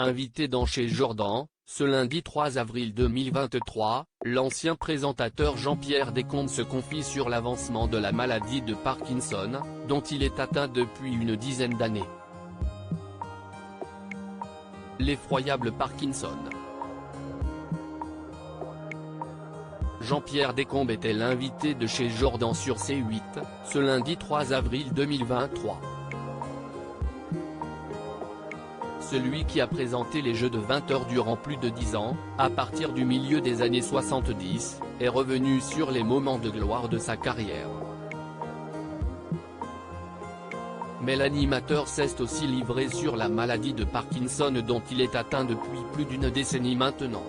Invité dans Chez Jordan, ce lundi 3 avril 2023, l'ancien présentateur Jean-Pierre Descombes se confie sur l'avancement de la maladie de Parkinson, dont il est atteint depuis une dizaine d'années. L'effroyable Parkinson. Jean-Pierre Descombes était l'invité de Chez Jordan sur C8, ce lundi 3 avril 2023. Celui qui a présenté les Jeux de 20h durant plus de 10 ans, à partir du milieu des années 70, est revenu sur les moments de gloire de sa carrière. Mais l'animateur s'est aussi livré sur la maladie de Parkinson dont il est atteint depuis plus d'une décennie maintenant.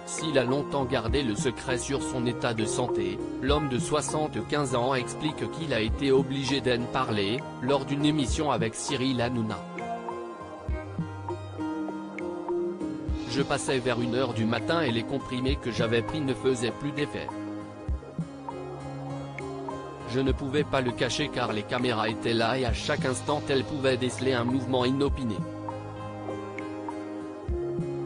S'il a longtemps gardé le secret sur son état de santé, l'homme de 75 ans explique qu'il a été obligé d'en parler, lors d'une émission avec Cyril Hanouna. Je passais vers 1h du matin et les comprimés que j'avais pris ne faisaient plus d'effet. Je ne pouvais pas le cacher car les caméras étaient là et à chaque instant elles pouvaient déceler un mouvement inopiné.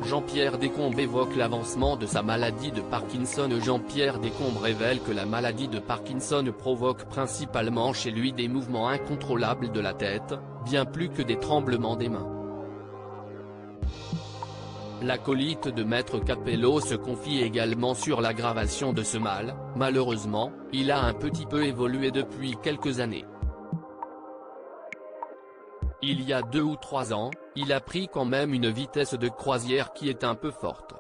Jean-Pierre Descombes évoque l'avancement de sa maladie de Parkinson. Jean-Pierre Descombes révèle que la maladie de Parkinson provoque principalement chez lui des mouvements incontrôlables de la tête, bien plus que des tremblements des mains. L'acolyte de Maître Capello se confie également sur l'aggravation de ce mal. Malheureusement, il a un petit peu évolué depuis quelques années. Il y a 2 ou 3 ans, il a pris quand même une vitesse de croisière qui est un peu forte.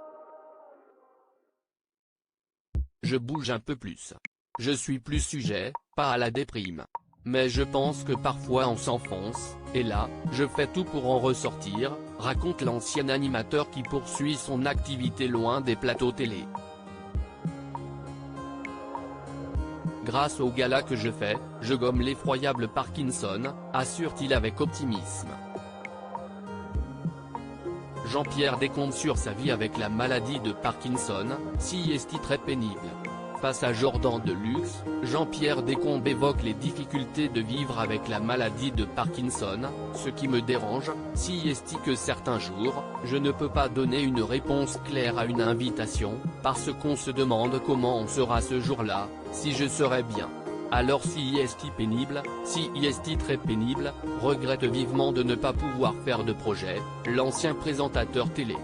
Je bouge un peu plus. Je suis plus sujet, pas à la déprime. Mais je pense que parfois on s'enfonce, et là, je fais tout pour en ressortir, raconte l'ancien animateur qui poursuit son activité loin des plateaux télé. Grâce au gala que je fais, je gomme l'effroyable Parkinson, assure-t-il avec optimisme. Jean-Pierre Descombes sur sa vie avec la maladie de Parkinson, si est très pénible. Face à Jordan de Luxe, Jean-Pierre Descombes évoque les difficultés de vivre avec la maladie de Parkinson. Ce qui me dérange, si est que certains jours, je ne peux pas donner une réponse claire à une invitation, parce qu'on se demande comment on sera ce jour-là, si je serai bien. Alors si est pénible, si est très pénible, regrette vivement de ne pas pouvoir faire de projet, l'ancien présentateur télé.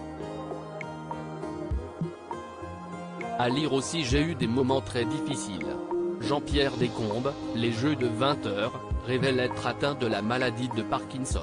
À lire aussi j'ai eu des moments très difficiles. Jean-Pierre Descombes, les Jeux de 20h, révèle être atteint de la maladie de Parkinson.